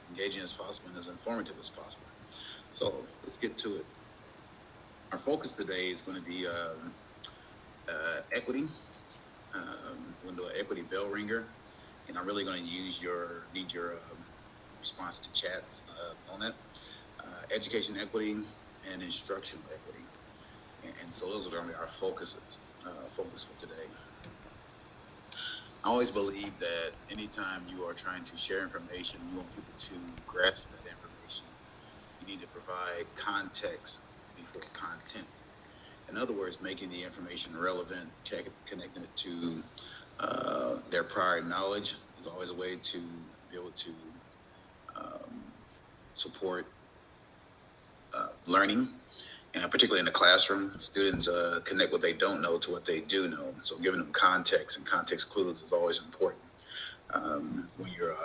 engaging as possible and as informative as possible. So let's get to it. Our focus today is going to be equity. We're going to do an equity bell ringer, and I'm really going to need your response to chat on that. Education equity and instructional equity, and so those are going to be our focus for today. I always believe that anytime you are trying to share information, you want people to grasp that information. You need to provide context before content. In other words, making the information relevant, connecting it to their prior knowledge is always a way to be able to um, support learning, and particularly in the classroom. Students connect what they don't know to what they do know. So giving them context and context clues is always important when you're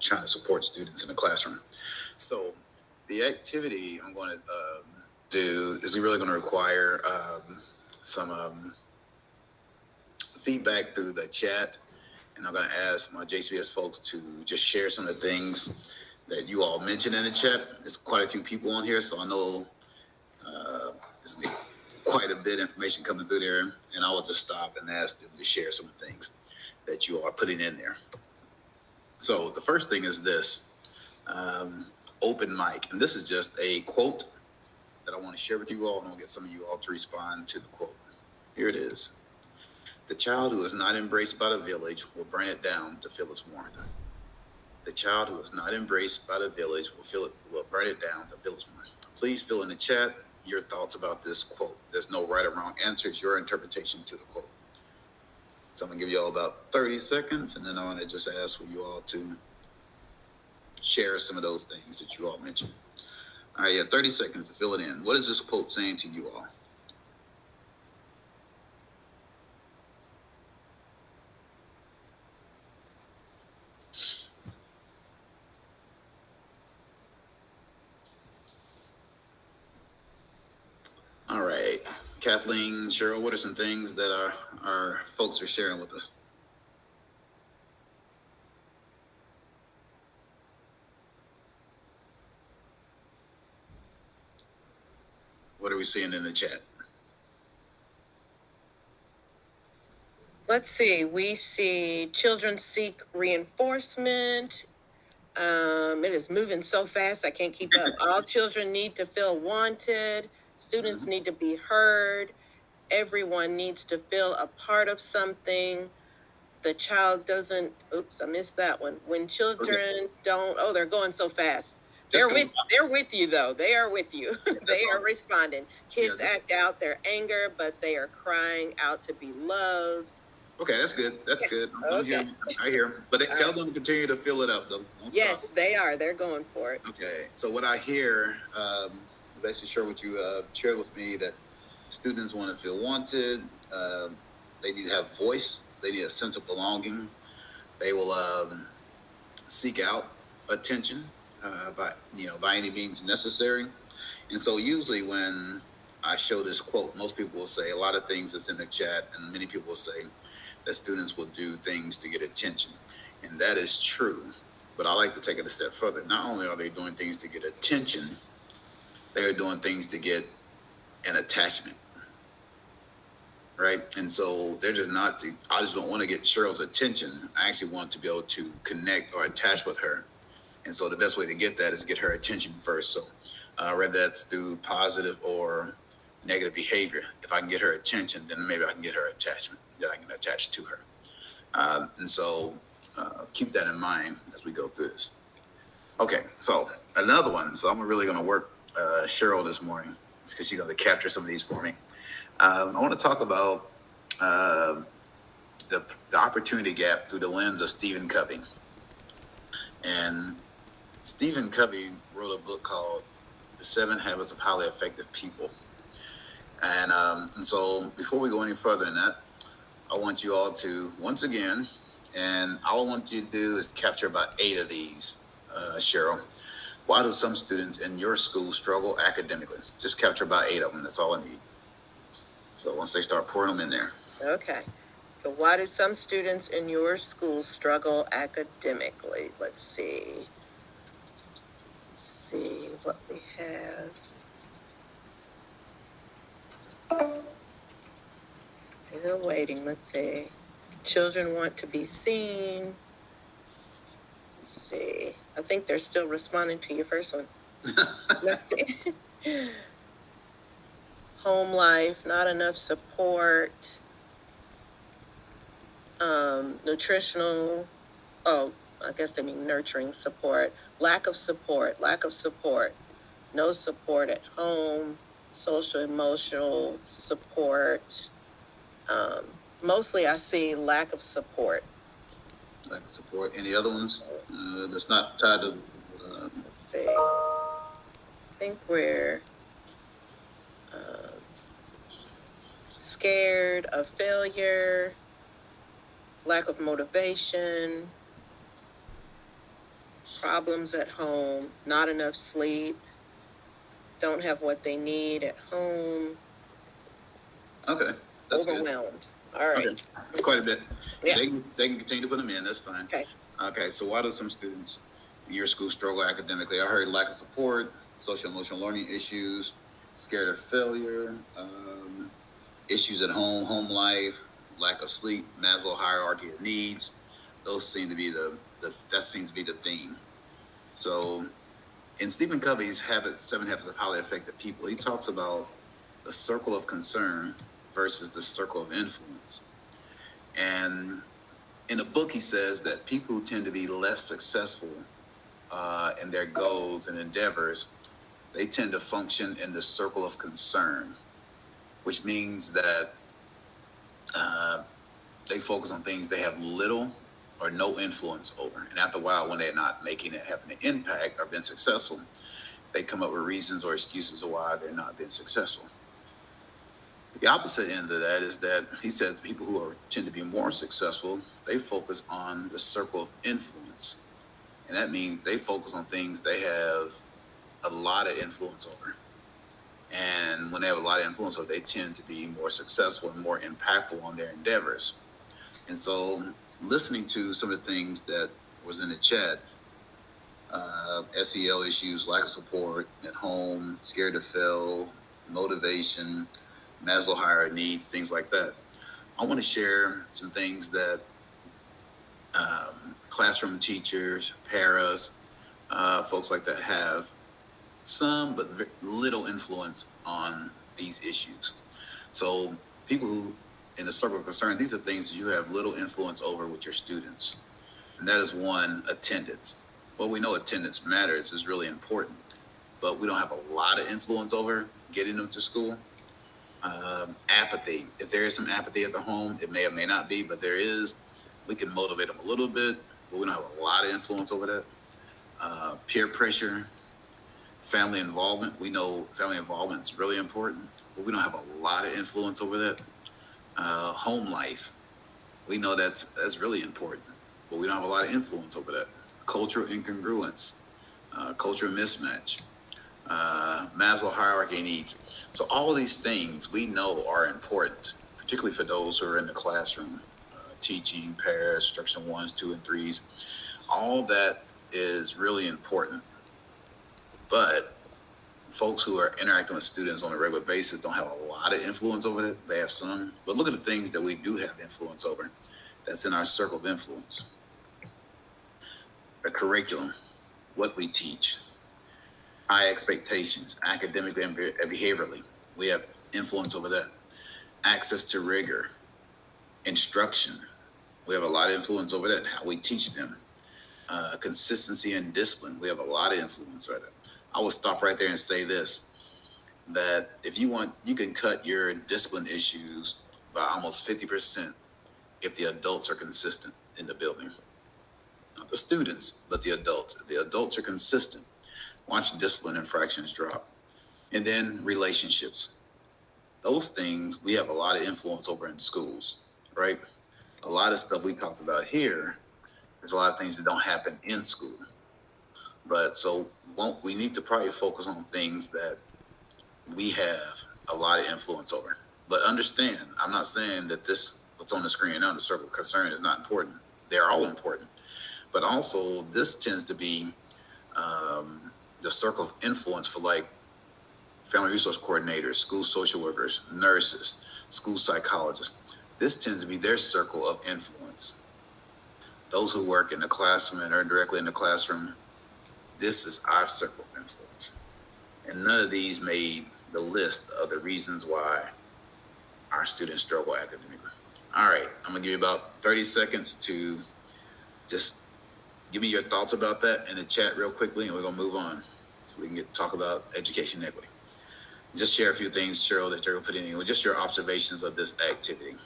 trying to support students in the classroom. So the activity I'm going to do is really going to require some feedback through the chat, and I'm going to ask my JCBS folks to just share some of the things that you all mentioned in the chat. There's quite a few people on here, so I know there's quite a bit of information coming through there, and I will just stop and ask them to share some of the things that you are putting in there. So the first thing is this, open mic, and this is just a quote that I want to share with you all, and I'll get some of you all to respond to the quote. Here it is. The child who is not embraced by the village will burn it down to feel its warmth. The child who is not embraced by the village will burn it down to feel its warmth. Please fill in the chat your thoughts about this quote. There's no right or wrong answer. It's your interpretation to the quote. So I'm going to give you all about 30 seconds, and then I want to just ask for you all to share some of those things that you all mentioned. All right, you have 30 seconds to fill it in. What is this quote saying to you all? All right, Kathleen, Cheryl, what are some things that our folks are sharing with us? What are we seeing in the chat? Let's see. We see children seek reinforcement. It is moving so fast, I can't keep up. All children need to feel wanted. Students need to be heard. Everyone needs to feel a part of something. The child doesn't, oops, I missed that one. When children don't, oh, they're going so fast. They're with you though. They are with you. They are responding. Kids act out their anger, but they are crying out to be loved. Okay, that's good. That's good. Okay. I hear them. But tell them to continue to fill it up, though. Yes, they are. They're going for it. Okay. So what I hear, basically share what you shared with me, that students want to feel wanted. They need to have voice. They need a sense of belonging. They will seek out attention by any means necessary. And so usually when I show this quote, most people will say a lot of things that's in the chat, and many people will say that students will do things to get attention. And that is true. But I like to take it a step further. Not only are they doing things to get attention, they are doing things to get an attachment. Right? And so they're just I just don't want to get Cheryl's attention. I actually want to be able to connect or attach with her. And so the best way to get that is to get her attention first. So whether that's through positive or negative behavior, if I can get her attention, then maybe I can get her attachment, that I can attach to her. And so keep that in mind as we go through this. Okay, so another one. So I'm really going to work Cheryl this morning because she's going to capture some of these for me. I want to talk about the opportunity gap through the lens of Stephen Covey. And Stephen Covey wrote a book called The 7 Habits of Highly Effective People. And so before we go any further in that, I want you all to, once again, and all I want you to do is capture about 8 of these, Cheryl. Why do some students in your school struggle academically? Just capture about 8 of them. That's all I need. So once they start pouring them in there. Okay. So why do some students in your school struggle academically? Let's see. Let's see what we have. Still waiting. Let's see. Children want to be seen. Let's see. I think they're still responding to your first one. Let's see. Home life, not enough support. Nutritional, oh, I guess they mean nurturing support. Lack of support. No support at home. Social, emotional support. Mostly I see lack of support. Lack of support. Any other ones that's not tied to? Let's see. I think we're scared of failure, lack of motivation, problems at home, not enough sleep, don't have what they need at home. Okay, that's overwhelmed. Good. All right. Okay. It's quite a bit. Yeah. They can continue to put them in. That's fine. Okay. Okay. So why do some students in your school struggle academically? I heard lack of support, social emotional learning issues, scared of failure, issues at home life, lack of sleep, Maslow hierarchy of needs. Those seem to be that seems to be the theme. So in Stephen Covey's 7 Habits of Highly Effective People, he talks about the circle of concern versus the circle of influence. And in the book, he says that people who tend to be less successful in their goals and endeavors, they tend to function in the circle of concern, which means that they focus on things they have little or no influence over. And after a while, when they're not making it, having an impact or being successful, they come up with reasons or excuses of why they're not being successful. The opposite end of that is that he said people who tend to be more successful, they focus on the circle of influence. And that means they focus on things they have a lot of influence over. And when they have a lot of influence over, they tend to be more successful and more impactful on their endeavors. And so listening to some of the things that was in the chat, SEL issues, lack of support at home, scared to fail, motivation, Maslow hierarchy needs, things like that. I want to share some things that classroom teachers, paras, folks like that have some but little influence on these issues. So people who in the circle of concern, these are things that you have little influence over with your students. And that is one, attendance. Well, we know attendance matters, is really important, but we don't have a lot of influence over getting them to school. Apathy. If there is some apathy at the home, it may or may not be, but there is. We can motivate them a little bit, but we don't have a lot of influence over that. Peer pressure, family involvement. We know family involvement is really important, but we don't have a lot of influence over that. Home life. We know that's really important, but we don't have a lot of influence over that. Cultural incongruence, cultural mismatch, Maslow hierarchy needs. So all of these things we know are important, particularly for those who are in the classroom, teaching, pairs, instruction 1s, 2, and 3s. All that is really important. But folks who are interacting with students on a regular basis don't have a lot of influence over it. They have some. But look at the things that we do have influence over. That's in our circle of influence. The curriculum, what we teach, high expectations, academically and behaviorally. We have influence over that. Access to rigor, instruction. We have a lot of influence over that, how we teach them. Consistency and discipline. We have a lot of influence over that. I will stop right there and say this, that if you want, you can cut your discipline issues by almost 50% if the adults are consistent in the building. Not the students, but the adults. If the adults are consistent, watch discipline infractions drop. And then relationships. Those things we have a lot of influence over in schools, right? A lot of stuff we talked about here, there's a lot of things that don't happen in school. But so we need to probably focus on things that we have a lot of influence over. But understand, I'm not saying that this what's on the screen now, the circle of concern, is not important. They're all important. But also, this tends to be the circle of influence for like family resource coordinators, school social workers, nurses, school psychologists. This tends to be their circle of influence. Those who work in the classroom and are directly in the classroom, this is our circle of influence. And none of these made the list of the reasons why our students struggle academically. All right, I'm gonna give you about 30 seconds to just give me your thoughts about that in the chat real quickly, and we're gonna move on so we can talk about education equity. Just share a few things, Cheryl, that you're putting in, just your observations of this activity.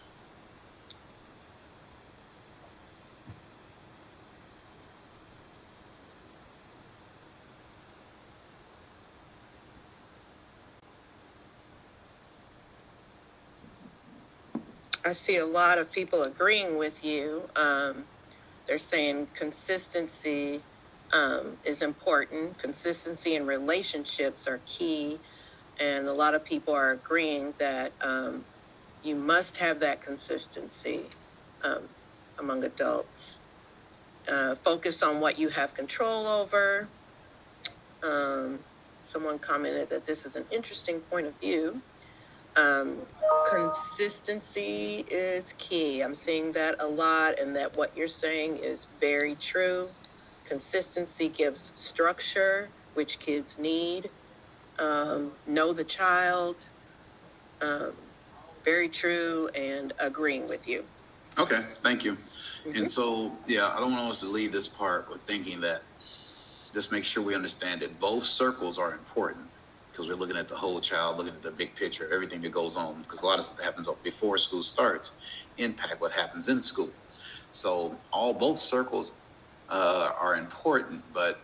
I see a lot of people agreeing with you. They're saying consistency is important. Consistency in relationships are key. And a lot of people are agreeing that you must have that consistency among adults. Focus on what you have control over. Someone commented that this is an interesting point of view. Consistency is key. I'm seeing that a lot, and that what you're saying is very true. Consistency gives structure, which kids need. Know the child. Very true, and agreeing with you. Okay, thank you. Mm-hmm. And so, yeah, I don't want us to leave this part with thinking that, just make sure we understand that both circles are important, because we're looking at the whole child, looking at the big picture, everything that goes on, because a lot of stuff that happens before school starts impact what happens in school. So both circles are important, but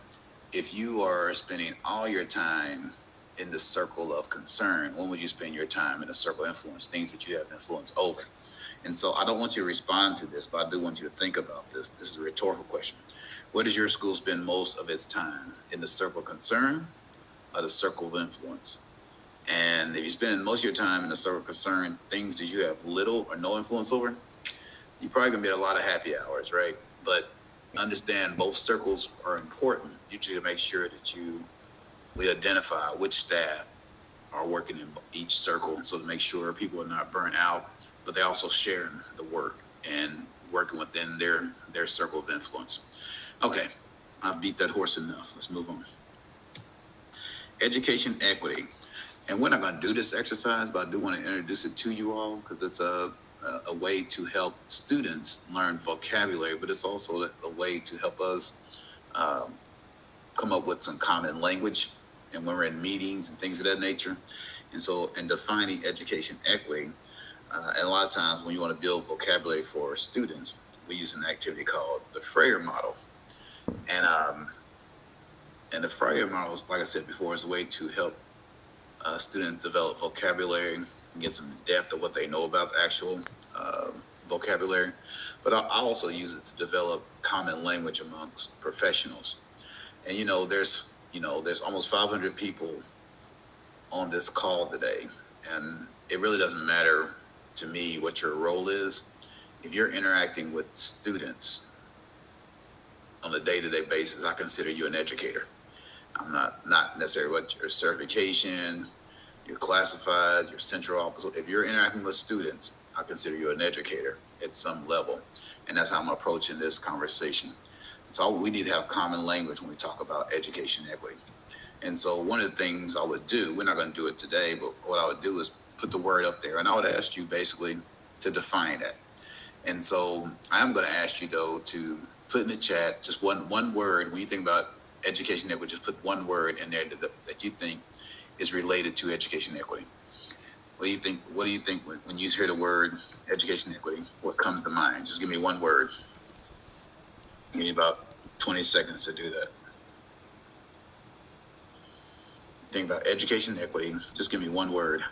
if you are spending all your time in the circle of concern, when would you spend your time in the circle of influence, things that you have influence over? And so I don't want you to respond to this, but I do want you to think about this. This is a rhetorical question. Where does your school spend most of its time? In the circle of concern or the circle of influence? And if you spend most of your time in the circle of concern, things that you have little or no influence over, you're probably gonna be at a lot of happy hours, right? But understand both circles are important. You need to make sure that we identify which staff are working in each circle, so to make sure people are not burnt out, but they also share the work and working within their circle of influence. Okay, I've beat that horse enough. Let's move on. Education equity. And we're not going to do this exercise, but I do want to introduce it to you all, because it's a way to help students learn vocabulary, but it's also a way to help us come up with some common language, and when we're in meetings and things of that nature. And so in defining education equity, and a lot of times when you want to build vocabulary for students, we use an activity called the Freyer model. And the Freyer model, like I said before, is a way to help students develop vocabulary and get some depth of what they know about the actual vocabulary. But I also use it to develop common language amongst professionals. And there's almost 500 people on this call today, and it really doesn't matter to me what your role is. If you're interacting with students on a day-to-day basis, I consider you an educator. I'm not necessarily what your certification, your classified, your central office. If you're interacting with students, I consider you an educator at some level. And that's how I'm approaching this conversation. So we need to have common language when we talk about education equity. And so one of the things I would do, we're not going to do it today, but what I would do is put the word up there, and I would ask you basically to define that. And so I'm going to ask you, though, to put in the chat just one word. When you think about education equity, just put one word in there that you think is related to education equity. What do you think when you hear the word education equity? What comes to mind? Just give me one word. Give me about 20 seconds to do that. Think about education equity. Just give me one word.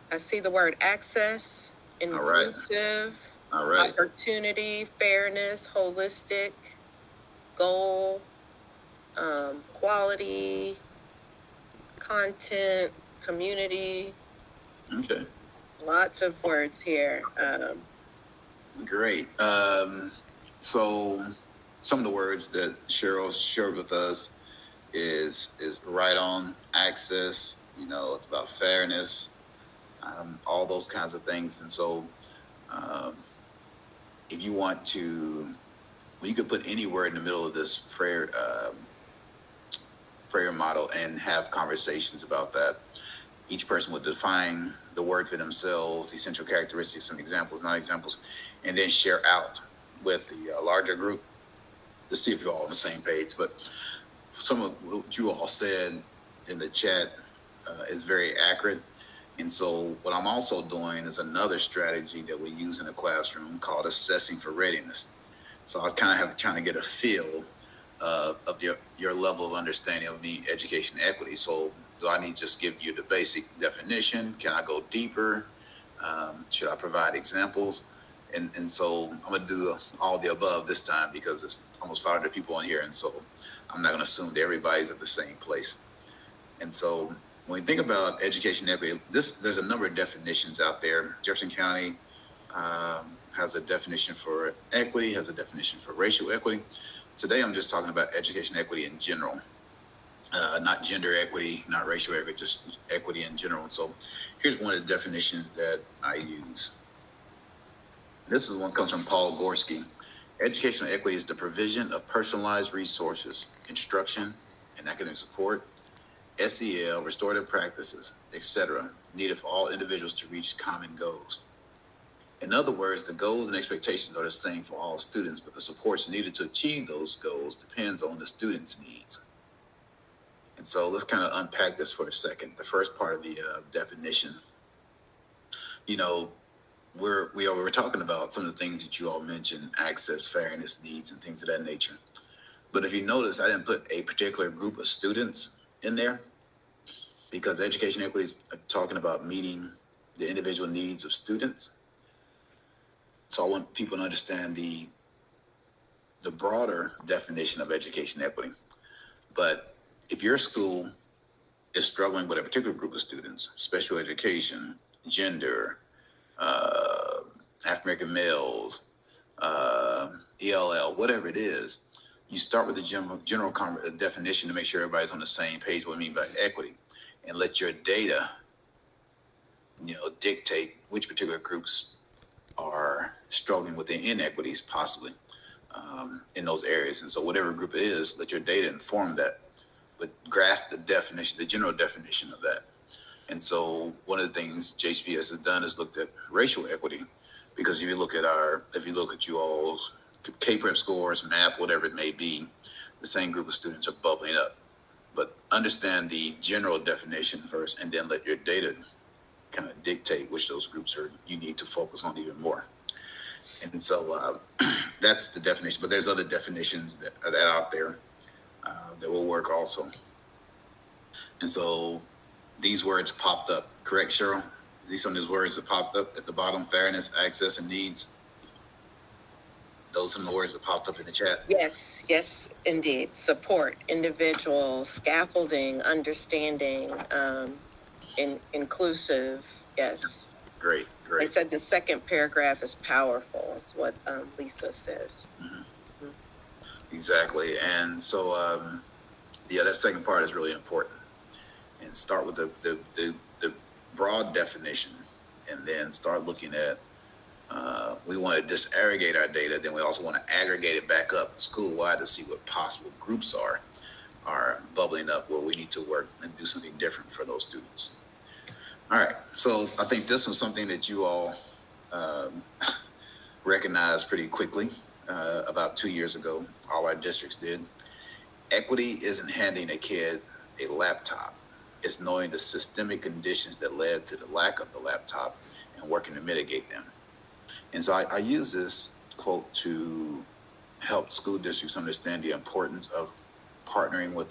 I see the word access, inclusive. All right. Opportunity, fairness, holistic, goal, quality, content, community. Okay. Lots of words here. Great. So some of the words that Cheryl shared with us is right on, access. It's about fairness, all those kinds of things. And so, if you want to, well, you could put any word in the middle of this prayer model and have conversations about that. Each person would define the word for themselves, essential characteristics, some examples, not examples, and then share out with the larger group to see if you're all on the same page. But some of what you all said in the chat is very accurate. And so what I'm also doing is another strategy that we use in the classroom called assessing for readiness. So I was kind of trying to get a feel of your level of understanding of education equity. So do I need to just give you the basic definition? Can I go deeper? Should I provide examples? And so I'm going to do all the above this time because there's almost 500 people in here. And so I'm not going to assume that everybody's at the same place. And so when we think about education equity, there's a number of definitions out there. Jefferson County has a definition for equity, has a definition for racial equity. Today, I'm just talking about education equity in general, not gender equity, not racial equity, just equity in general. And so here's one of the definitions that I use. This is one that comes from Paul Gorski. Educational equity is the provision of personalized resources, instruction, and academic support, SEL, restorative practices, etc., needed for all individuals to reach common goals. In other words, the goals and expectations are the same for all students, but the supports needed to achieve those goals depends on the student's needs. And so let's kind of unpack this for a second. The first part of the definition, we're talking about some of the things that you all mentioned, access, fairness, needs, and things of that nature. But if you notice, I didn't put a particular group of students in there because education equity is talking about meeting the individual needs of students. So I want people to understand the broader definition of education equity. But if your school is struggling with a particular group of students, special education, gender, African American males, ELL, whatever it is, you start with the general definition to make sure everybody's on the same page what we mean by equity, and let your data, dictate which particular groups are struggling with the inequities possibly in those areas. And so whatever group it is, let your data inform that, but grasp the definition, the general definition of that. And so one of the things JCPS has done is looked at racial equity, because if you look at you all's K-Prep scores, MAP, whatever it may be, the same group of students are bubbling up. But understand the general definition first, and then let your data kind of dictate which those groups you need to focus on even more. And so that's the definition. But there's other definitions that are out there that will work also. And so these words popped up, correct, Cheryl? These some of those words that popped up at the bottom: fairness, access, and needs. Those are some of the words that popped up in the chat. Yes, indeed. Support, individual, scaffolding, understanding, inclusive. Yes. Great. I said the second paragraph is powerful. It's what Lisa says. Mm-hmm. Exactly. And so, that second part is really important. And start with the broad definition, and then start looking at, we want to disaggregate our data. Then we also want to aggregate it back up school-wide to see what possible groups are bubbling up where we need to work and do something different for those students. All right, so I think this was something that you all recognized pretty quickly about 2 years ago. All our districts did. Equity isn't handing a kid a laptop. It's knowing the systemic conditions that led to the lack of the laptop and working to mitigate them. And so I use this quote to help school districts understand the importance of partnering with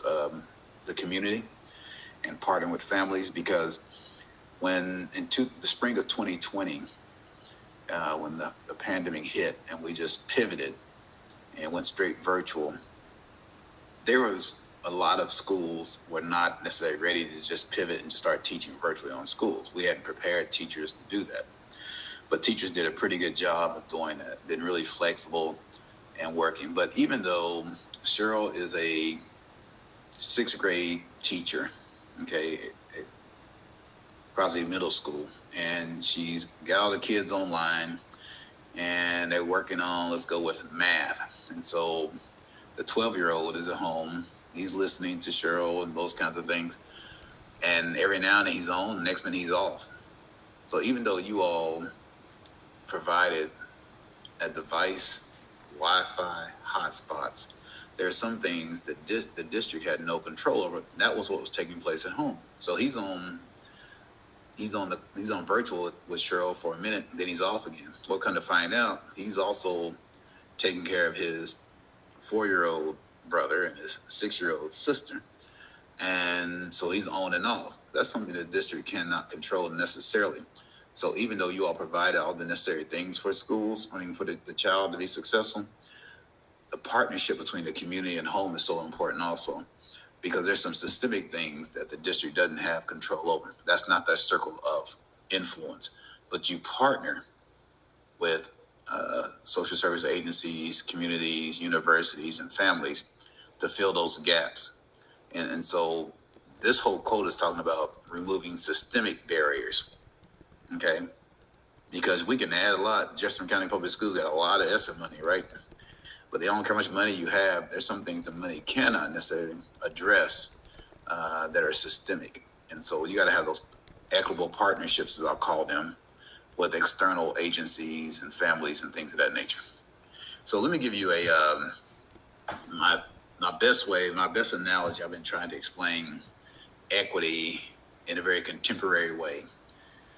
the community and partnering with families, because when the spring of 2020, when the pandemic hit and we just pivoted and went straight virtual, there was a lot of schools were not necessarily ready to just pivot and just start teaching virtually on schools. We hadn't prepared teachers to do that. But teachers did a pretty good job of doing that, been really flexible and working. But even though Cheryl is a sixth grade teacher, okay, Crosby Middle School, and she's got all the kids online and they're working on, let's go with math. And so the 12-year-old is at home. He's listening to Cheryl and those kinds of things. And every now and then he's on, the next minute he's off. So even though you all provided a device, Wi-Fi, hotspots, there are some things that the district had no control over. That was what was taking place at home. So he's on virtual with Cheryl for a minute, then he's off again. Well, come to find out, he's also taking care of his 4-year-old brother and his 6-year-old sister. And so he's on and off. That's something the district cannot control necessarily. So even though you all provided all the necessary things for schools, for the child to be successful, the partnership between the community and home is so important also, because there's some systemic things that the district doesn't have control over. That's not their circle of influence, but you partner with social service agencies, communities, universities, and families to fill those gaps. And so this whole code is talking about removing systemic barriers, okay? Because we can add a lot. Jefferson County Public Schools got a lot of ESSER money, right? But they don't care how much money you have. There's some things that money cannot necessarily address that are systemic. And so you got to have those equitable partnerships, as I'll call them, with external agencies and families and things of that nature. So let me give you my best analogy. I've been trying to explain equity in a very contemporary way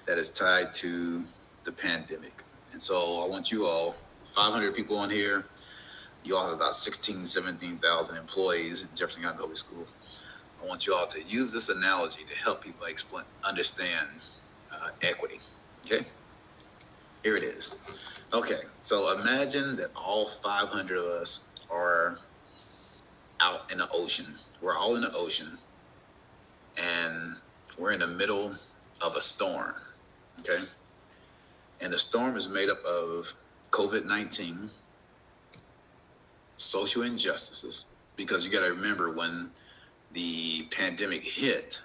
that is tied to the pandemic. And so I want you all, 500 people on here, you all have about 17,000 employees in Jefferson County Public Schools. I want you all to use this analogy to help people understand equity. Okay? Here it is. Okay, so imagine that all 500 of us are out in the ocean. We're all in the ocean, and we're in the middle of a storm. Okay? And the storm is made up of COVID-19, social injustices, because you got to remember when the pandemic hit,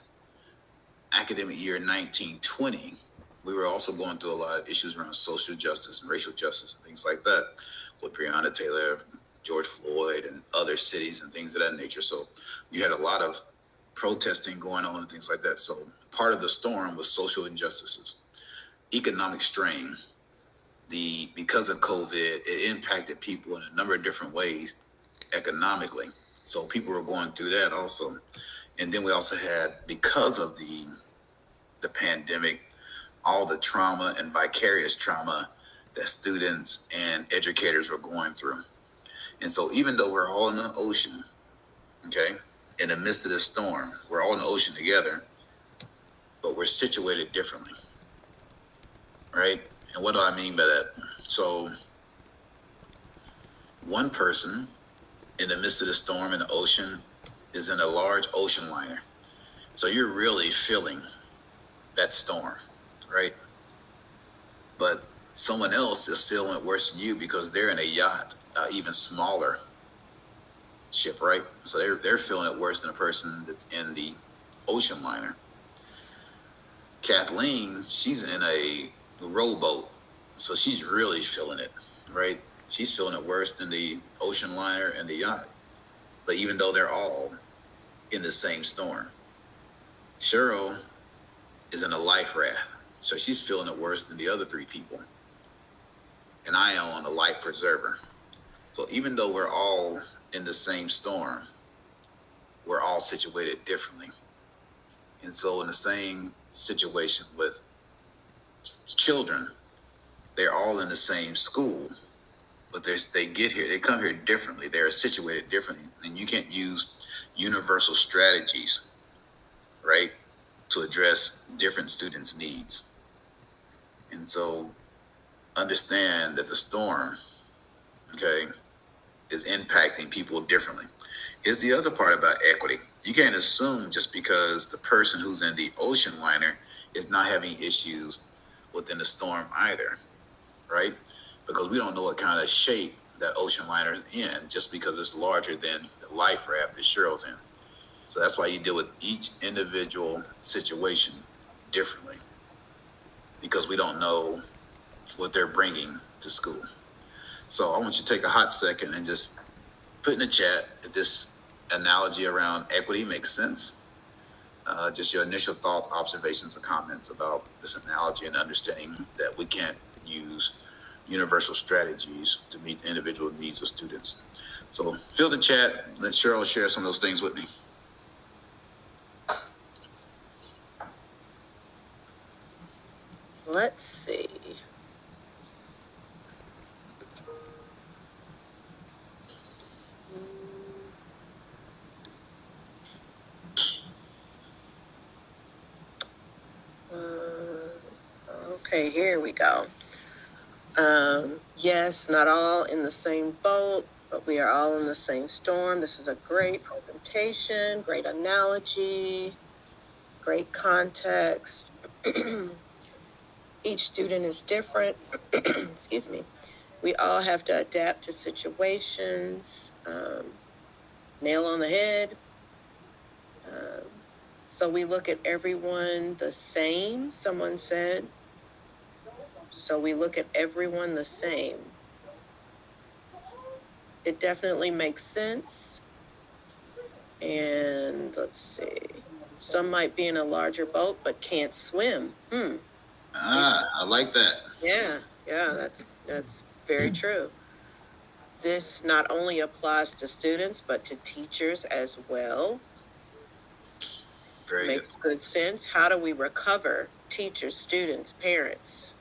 academic year 1920, we were also going through a lot of issues around social justice and racial justice and things like that with Breonna Taylor, George Floyd, and other cities and things of that nature. So you had a lot of protesting going on and things like that. So part of the storm was social injustices, economic strain. Because of COVID, it impacted people in a number of different ways economically. So people were going through that also. And then we also had, because of the pandemic, all the trauma and vicarious trauma that students and educators were going through. And so even though we're all in the ocean, okay, in the midst of this storm, we're all in the ocean together, but we're situated differently, right? And what do I mean by that? So one person in the midst of the storm in the ocean is in a large ocean liner. So you're really feeling that storm, right? But someone else is feeling it worse than you because they're in a yacht, even smaller ship, right? So they're feeling it worse than a person that's in the ocean liner. Kathleen, she's in a rowboat, so she's really feeling it, right? She's feeling it worse than the ocean liner and the yacht. But even though they're all in the same storm, Cheryl is in a life raft, so she's feeling it worse than the other 3 people. And I am on a life preserver. So even though we're all in the same storm, we're all situated differently. And so in the same situation with children, they're all in the same school, but they come here differently. They're situated differently, and you can't use universal strategies, right, to address different students' needs. And so understand that the storm, okay, is impacting people differently. Here's the other part about equity. You can't assume just because the person who's in the ocean liner is not having issues within the storm either, right? Because we don't know what kind of shape that ocean liner is in just because it's larger than the life raft that Cheryl's in. So that's why you deal with each individual situation differently, because we don't know what they're bringing to school. So I want you to take a hot second and just put in the chat if this analogy around equity makes sense. Just your initial thoughts, observations, and comments about this analogy, and understanding that we can't use universal strategies to meet the individual needs of students. So fill the chat. Let Cheryl share some of those things with me. Let's see. Okay, here we go. Yes, not all in the same boat, but we are all in the same storm. This is a great presentation, great analogy, great context. Each student is different. Excuse me. We all have to adapt to situations. Nail on the head. So we look at everyone the same, someone said. So we look at everyone the same. It definitely makes sense. And let's see. Some might be in a larger boat but can't swim. I like that. Yeah, that's very true. This not only applies to students but to teachers as well. Very Makes good sense. How do we recover? Teachers, students, parents.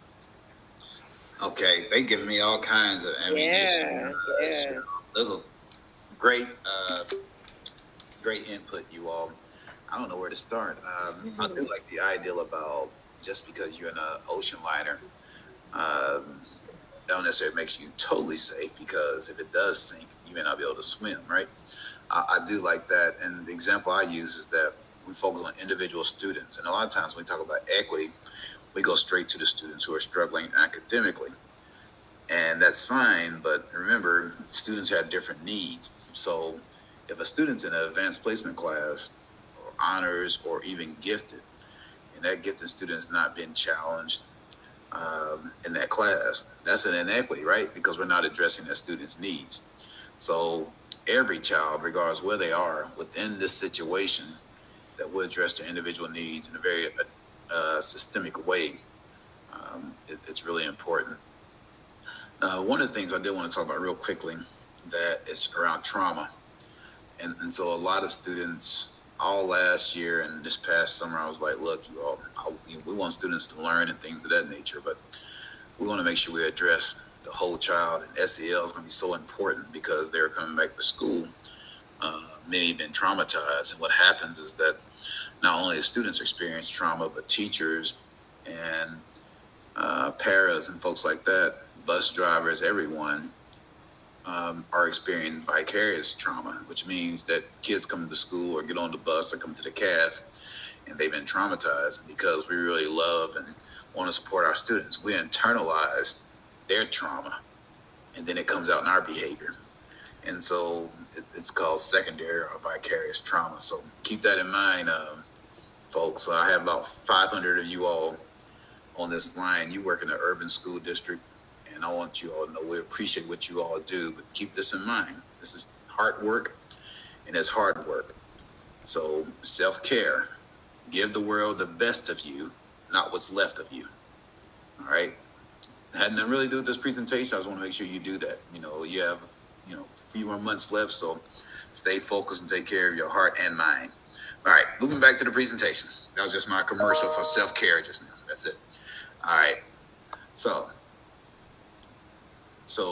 Okay, they give me all kinds of ammunition. Yeah. Those are great, great input, you all. I don't know where to start. I do like the ideal about just because you're in an ocean liner, don't necessarily makes you totally safe, because if it does sink, you may not be able to swim, right? I do like that. And the example I use is that we focus on individual students. And a lot of times when we talk about equity, we go straight to the students who are struggling academically. And that's fine, but remember, students have different needs. So if a student's in an advanced placement class, or honors, or even gifted, and that gifted student's not been challenged in that class, that's an inequity, right? Because we're not addressing that student's needs. So every child, regardless where they are within this situation, that will address their individual needs in a very systemic way. It's really important. One of the things I did want to talk about real quickly, that is around trauma. And so a lot of students, all last year and this past summer, I was like, look, you all, we want students to learn and things of that nature, but we want to make sure we address the whole child. And SEL is going to be so important because they're coming back to school. Many have been traumatized. And what happens is that not only the students experience trauma, but teachers and paras and folks like that, bus drivers, everyone, are experiencing vicarious trauma, which means that kids come to school or get on the bus or come to the caf and they've been traumatized. And because we really love and want to support our students, we internalize their trauma, and then it comes out in our behavior. And so it's called secondary or vicarious trauma. So keep that in mind, folks. I have about 500 of you all on this line. You work in the urban school district, and I want you all to know we appreciate what you all do, but keep this in mind. This is hard work, and it's hard work. So self-care, give the world the best of you, not what's left of you. All right? Had nothing really to do with this presentation. I just want to make sure you do that. You have, a few more months left, so stay focused and take care of your heart and mind. All right, moving back to the presentation. That was just my commercial for self-care just now. That's it. All right. So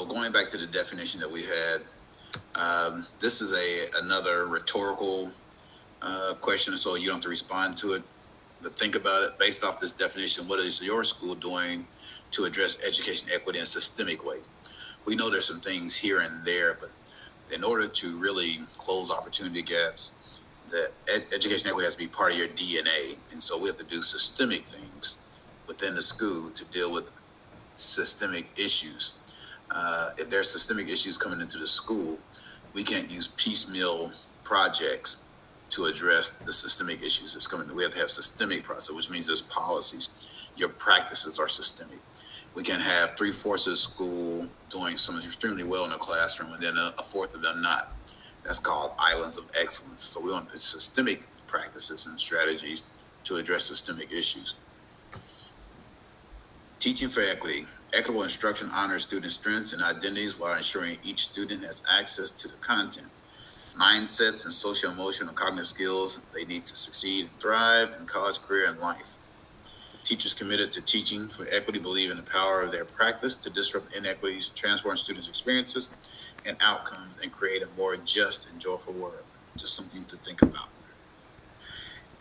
going back to the definition that we had, this is another rhetorical question, so you don't have to respond to it. to think about it based off this definition. What is your school doing to address education equity in a systemic way? We know there's some things here and there, but in order to really close opportunity gaps, that education equity has to be part of your DNA. And so we have to do systemic things within the school to deal with systemic issues. If there's systemic issues coming into the school, we can't use piecemeal projects to address the systemic issues that's coming. We have to have systemic process, which means there's policies. Your practices are systemic. We can have 3/4 of the school doing something extremely well in the classroom, and then a fourth of them not. That's called islands of excellence. So we want systemic practices and strategies to address systemic issues. Teaching for equity. Equitable instruction honors student strengths and identities while ensuring each student has access to the content, mindsets, and social, emotional, and cognitive skills they need to succeed and thrive in college, career, and life. Teachers committed to teaching for equity believe in the power of their practice to disrupt inequities, transform students' experiences and outcomes, and create a more just and joyful world. Just something to think about.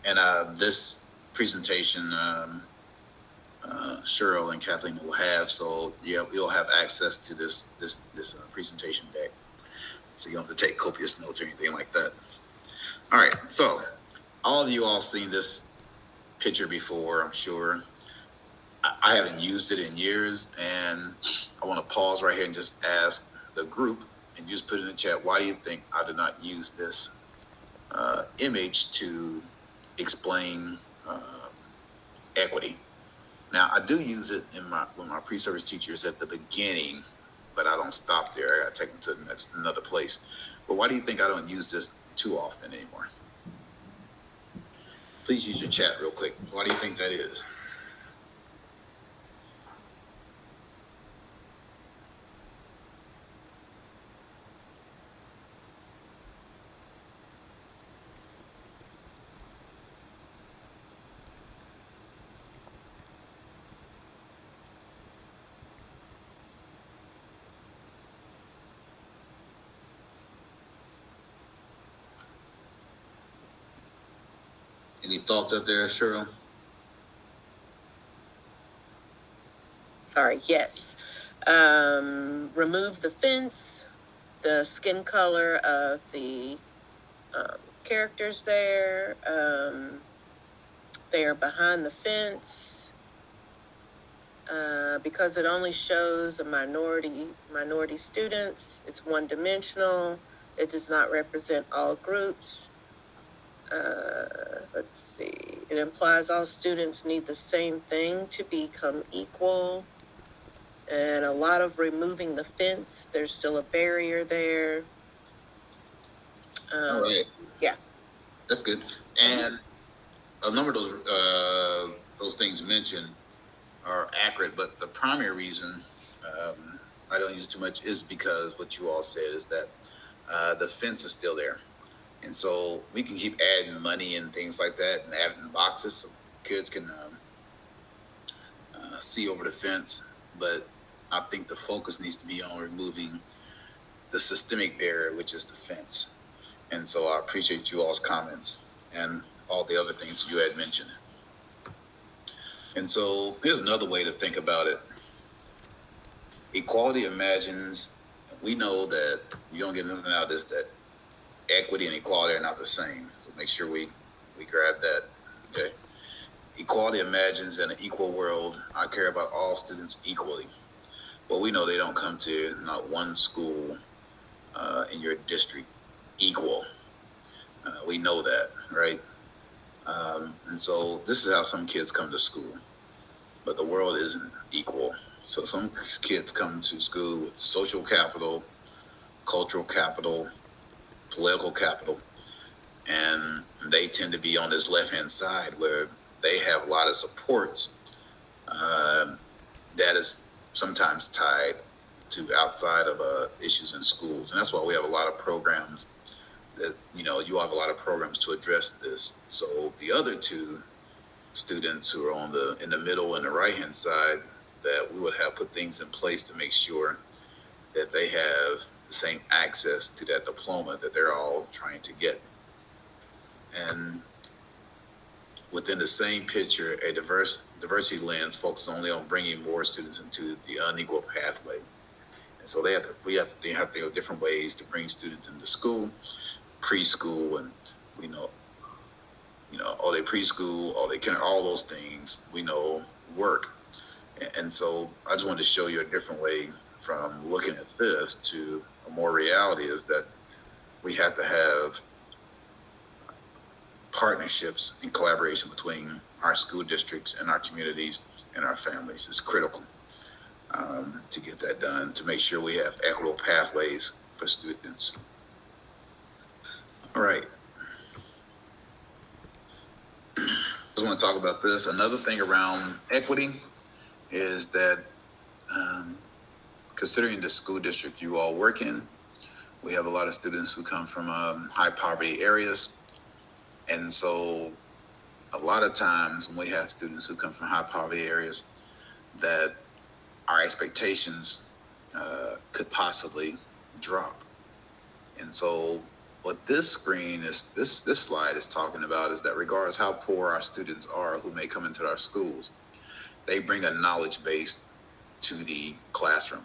And this presentation, Cheryl and Kathleen will have. So yeah, you'll have access to this presentation deck. So you don't have to take copious notes or anything like that. All right. So all of you all seen this picture before, I'm sure. I haven't used it in years, and I want to pause right here and just ask the group, and just put in the chat, why do you think I did not use this image to explain equity? Now, I do use it with my pre-service teachers at the beginning, but I don't stop there. I got to take them to another place. But why do you think I don't use this too often anymore? Please use your chat real quick. Why do you think that is? Any thoughts out there, Cheryl? Sorry, yes. Remove the fence, the skin color of the characters there. They are behind the fence because it only shows a minority students. It's one-dimensional. It does not represent all groups. Let's see. It implies all students need the same thing to become equal. And a lot of removing the fence. There's still a barrier there. All right. Yeah. That's good. And a number of those things mentioned are accurate, but the primary reason I don't use it too much is because what you all said is that the fence is still there. And so we can keep adding money and things like that and adding boxes so kids can see over the fence. But I think the focus needs to be on removing the systemic barrier, which is the fence. And so I appreciate you all's comments and all the other things you had mentioned. And so here's another way to think about it. Equality imagines, we know that you don't get nothing out of this, that equity and equality are not the same. So make sure we grab that. Okay. Equality imagines an equal world. I care about all students equally. But we know they don't come to not one school in your district equal. We know that, right? And so this is how some kids come to school. But the world isn't equal. So some kids come to school with social capital, cultural capital, political capital, and they tend to be on this left-hand side where they have a lot of supports that is sometimes tied to outside of issues in schools. And that's why we have a lot of programs that, you have a lot of programs to address this. So the other two students who are in the middle and the right-hand side, that we would have put things in place to make sure that they have the same access to that diploma that they're all trying to get. And within the same picture, a diversity lens focuses only on bringing more students into the unequal pathway. And so they have to think of different ways to bring students into school, preschool, and we know, all they preschool, all they can, all those things we know work. And so I just wanted to show you a different way from looking at this to a more reality is that we have to have partnerships and collaboration between our school districts and our communities and our families. It's critical to get that done, to make sure we have equitable pathways for students. All right. I just want to talk about this. Another thing around equity is that considering the school district you all work in, we have a lot of students who come from high poverty areas. And so a lot of times when we have students who come from high poverty areas, that our expectations could possibly drop. And so what this screen is, this slide is talking about is that regardless how poor our students are who may come into our schools, they bring a knowledge base to the classroom.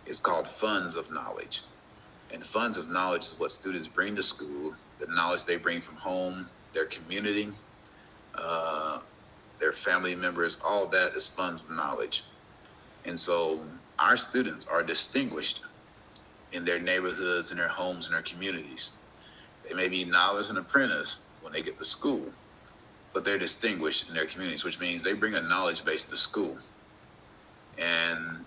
It's called funds of knowledge. And funds of knowledge is what students bring to school, the knowledge they bring from home, their community, their family members, all that is funds of knowledge. And so our students are distinguished in their neighborhoods, in their homes, in their communities. They may be novice and apprentice when they get to school, but they're distinguished in their communities, which means they bring a knowledge base to school. And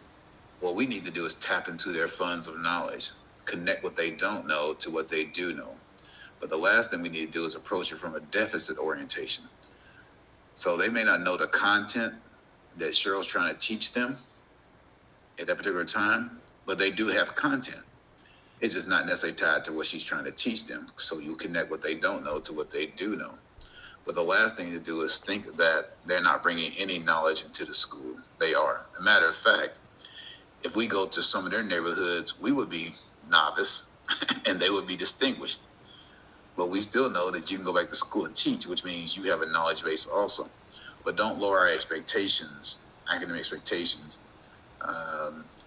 what we need to do is tap into their funds of knowledge, connect what they don't know to what they do know. But the last thing we need to do is approach it from a deficit orientation. So they may not know the content that Cheryl's trying to teach them at that particular time, but they do have content. It's just not necessarily tied to what she's trying to teach them. So you connect what they don't know to what they do know. But the last thing to do is think that they're not bringing any knowledge into the school. They are. As a matter of fact, if we go to some of their neighborhoods, we would be novice and they would be distinguished. But we still know that you can go back to school and teach, which means you have a knowledge base also. But don't lower our expectations, academic expectations,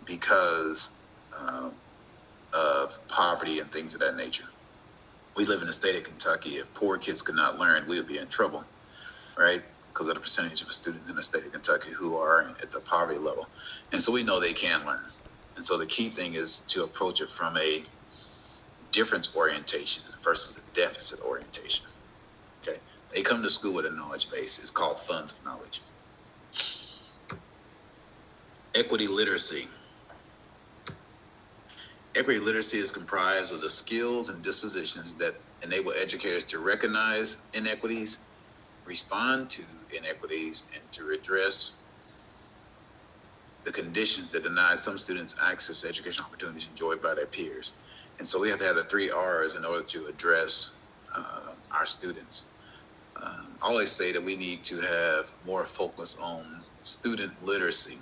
because of poverty and things of that nature. We live in the state of Kentucky. If poor kids could not learn, we would be in trouble, right? Because of the percentage of students in the state of Kentucky who are at the poverty level. And so we know they can learn. And so the key thing is to approach it from a difference orientation versus a deficit orientation. Okay, they come to school with a knowledge base. It's called funds of knowledge. Equity literacy. Equity literacy is comprised of the skills and dispositions that enable educators to recognize inequities, respond to inequities, and to address the conditions that deny some students access to educational opportunities enjoyed by their peers. And so we have to have the 3 R's in order to address our students. I always say that we need to have more focus on student literacy.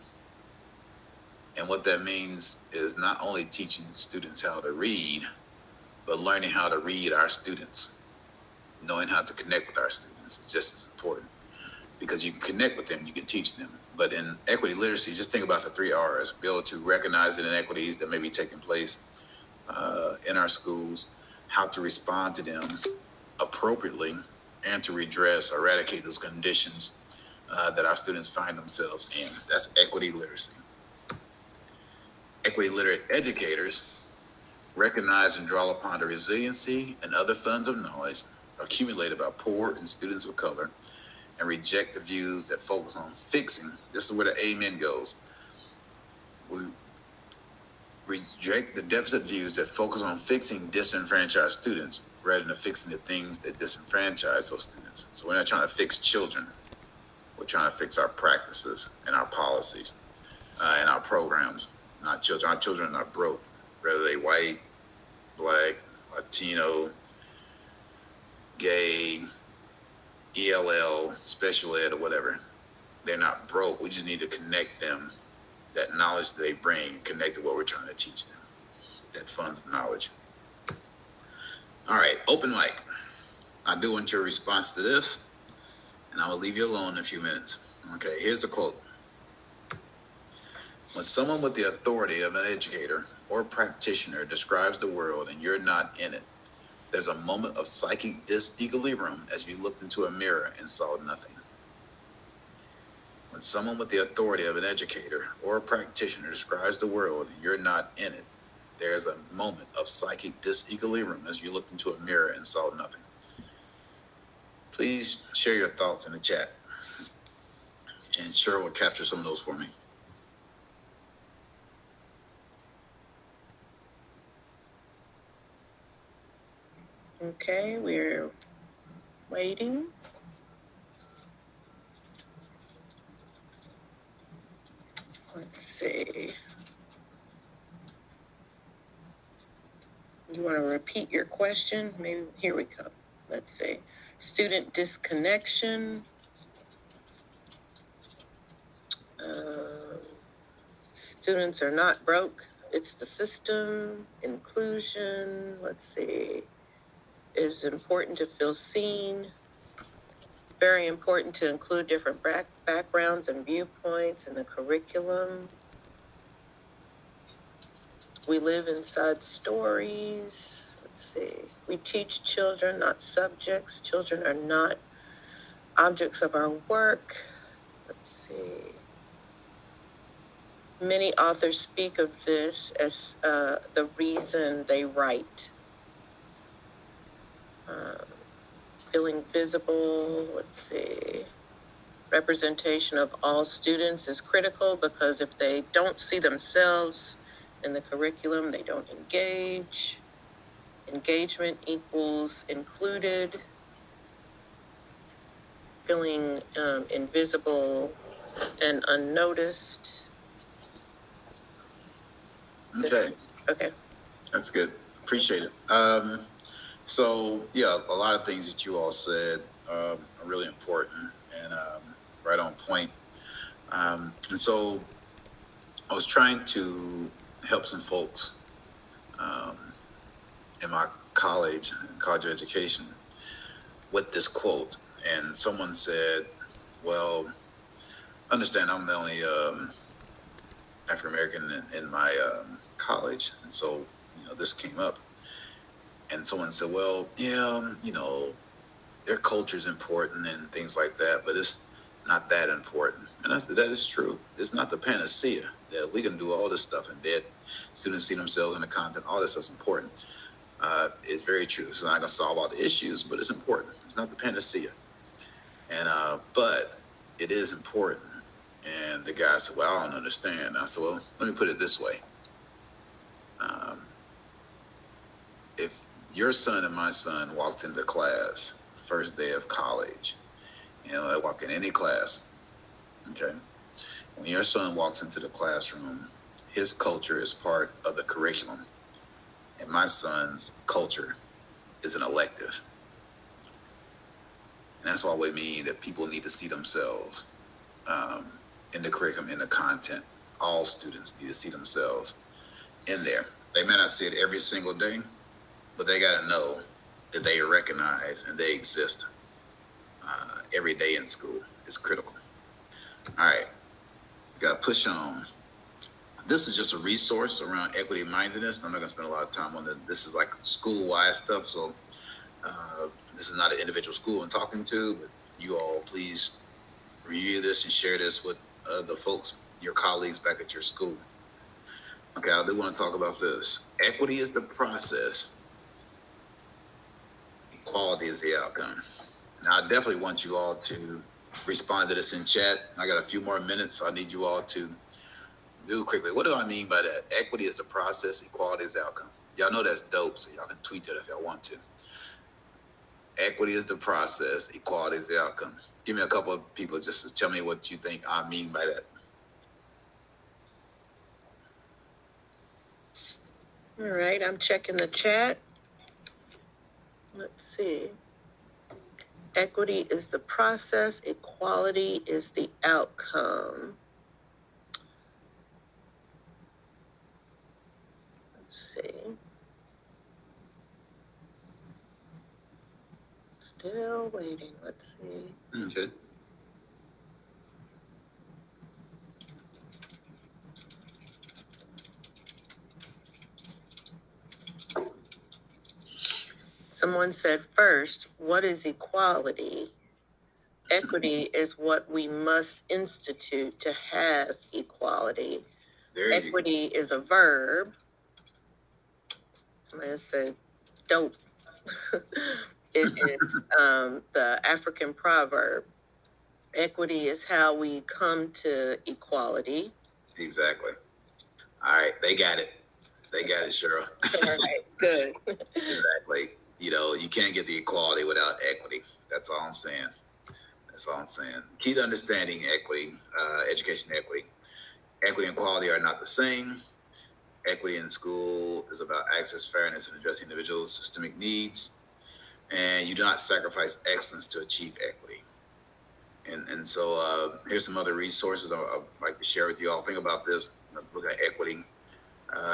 And what that means is not only teaching students how to read, but learning how to read our students. Knowing how to connect with our students is just as important, because you can connect with them, you can teach them. But in equity literacy, just think about the 3 R's. Be able to recognize the inequities that may be taking place in our schools, how to respond to them appropriately, and to redress, eradicate those conditions that our students find themselves in. That's equity literacy. Equity literate educators recognize and draw upon the resiliency and other funds of knowledge accumulated by poor and students of color, and reject the views that focus on fixing. This is where the amen goes. We reject the deficit views that focus on fixing disenfranchised students rather than fixing the things that disenfranchise those students. So we're not trying to fix children. We're trying to fix our practices and our policies and our programs. Not children. Our children are not broke, whether they white, black, Latino, gay, ELL, special ed, or whatever. They're not broke. We just need to connect them, that knowledge that they bring, connect to what we're trying to teach them, that funds of knowledge. All right, open mic. I do want your response to this. and I will leave you alone in a few minutes. Okay, here's the quote. When someone with the authority of an educator or practitioner describes the world and you're not in it, there's a moment of psychic disequilibrium as you looked into a mirror and saw nothing. When someone with the authority of an educator or a practitioner describes the world and you're not in it, there's a moment of psychic disequilibrium as you looked into a mirror and saw nothing. Please share your thoughts in the chat, and Cheryl will capture some of those for me. Okay, we're waiting. Let's see. You want to repeat your question? Maybe here we go. Let's see. Student disconnection. Students are not broke. It's the system. Inclusion. Let's see. Is important to feel seen. Very important to include different backgrounds and viewpoints in the curriculum. We live inside stories. Let's see. We teach children, not subjects. Children are not objects of our work. Let's see. Many authors speak of this as the reason they write. Feeling visible. Let's see. Representation of all students is critical because if they don't see themselves in the curriculum, they don't engage. Engagement equals included. Feeling invisible and unnoticed. Okay. Okay. That's good. Appreciate it. So yeah, a lot of things that you all said are really important and right on point. And so I was trying to help some folks in my college education with this quote. And someone said, well, understand I'm the only African American in my college. And so, this came up. And someone said, well, yeah, their culture is important and things like that, but it's not that important. And that is true. It's not the panacea that we can do all this stuff in bed. Students see themselves in the content. All this stuff's important. It's very true. It's not going to solve all the issues, but it's important. It's not the panacea. And but it is important. And the guy said, well, I don't understand. I said, well, let me put it this way. If your son and my son walked into class first day of college, they walk in any class, okay? When your son walks into the classroom, his culture is part of the curriculum, and my son's culture is an elective. And that's why we mean that people need to see themselves in the curriculum, in the content. All students need to see themselves in there. They may not see it every single day, but they got to know that they recognize and they exist every day in school. It's critical. All right, got to push on. This is just a resource around equity-mindedness. I'm not going to spend a lot of time on it. This is like school-wide stuff, so this is not an individual school I'm talking to, but you all please review this and share this with the folks, your colleagues back at your school. Okay, I do want to talk about this. Equity is the process. Equality is the outcome. Now, I definitely want you all to respond to this in chat. I got a few more minutes. So I need you all to do quickly. What do I mean by that? Equity is the process. Equality is the outcome. Y'all know that's dope, so y'all can tweet that if y'all want to. Equity is the process. Equality is the outcome. Give me a couple of people just to tell me what you think I mean by that. All right, I'm checking the chat. Let's see. Equity is the process. Equality is the outcome. Let's see. Still waiting. Let's see. Okay. Someone said first, what is equality? Equity is what we must institute to have equality. There you go. Equity is a verb. Somebody said dope. It is the African proverb. Equity is how we come to equality. Exactly. All right, they got it. They got it, Cheryl. All right, good. Exactly. You know, you can't get the equality without equity. That's all I'm saying. That's all I'm saying. Key to understanding equity, education equity. Equity and equality are not the same. Equity in school is about access, fairness, and addressing individuals' systemic needs. And you do not sacrifice excellence to achieve equity. And so here's some other resources I'd like to share with you all. Think about this. Look at equity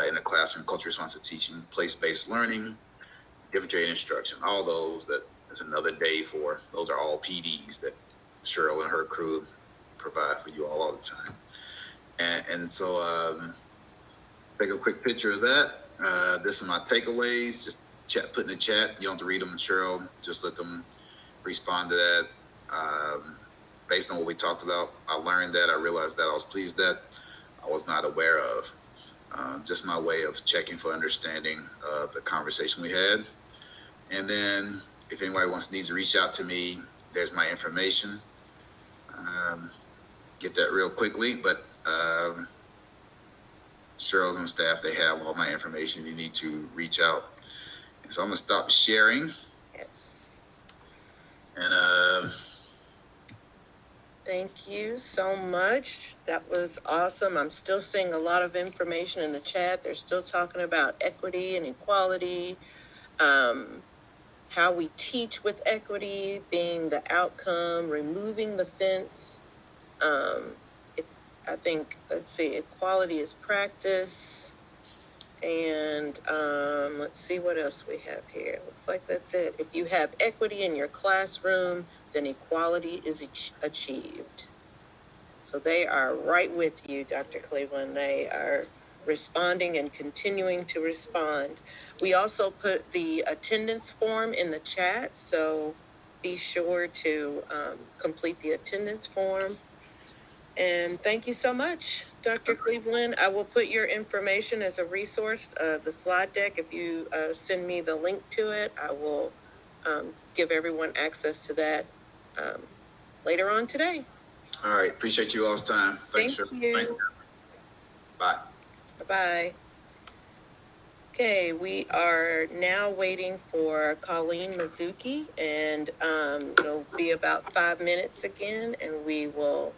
in the classroom, culture responsive teaching, place-based learning, differentiated instruction. All those that is another day for. Those are all PDs that Cheryl and her crew provide for you all the time. And so take a quick picture of that. This is my takeaways. Just put in the chat. You don't have to read them, Cheryl. Just let them respond to that. Based on what we talked about, I learned that. I realized that. I was pleased that I was not aware of. Just my way of checking for understanding of the conversation we had. And then if anybody needs to reach out to me, there's my information. Get that real quickly, but Cheryl's on staff, they have all my information. You need to reach out. And so I'm gonna stop sharing. Yes. And thank you so much. That was awesome. I'm still seeing a lot of information in the chat. They're still talking about equity and equality, how we teach with equity being the outcome, removing the fence. I think, let's see, equality is practice. And let's see what else we have here. Looks like that's it. If you have equity in your classroom, then equality is achieved. So they are right with you, Dr. Cleveland. They are responding and continuing to respond. We also put the attendance form in the chat, so be sure to complete the attendance form. And thank you so much, Dr. Cleveland. I will put your information as a resource, the slide deck. If you send me the link to it, I will give everyone access to that later on today. all right, appreciate you all's time. Thank you. Thanks. Bye. Bye-bye. Okay, we are now waiting for Colleen Mizuki, and it'll be about 5 minutes again, and we will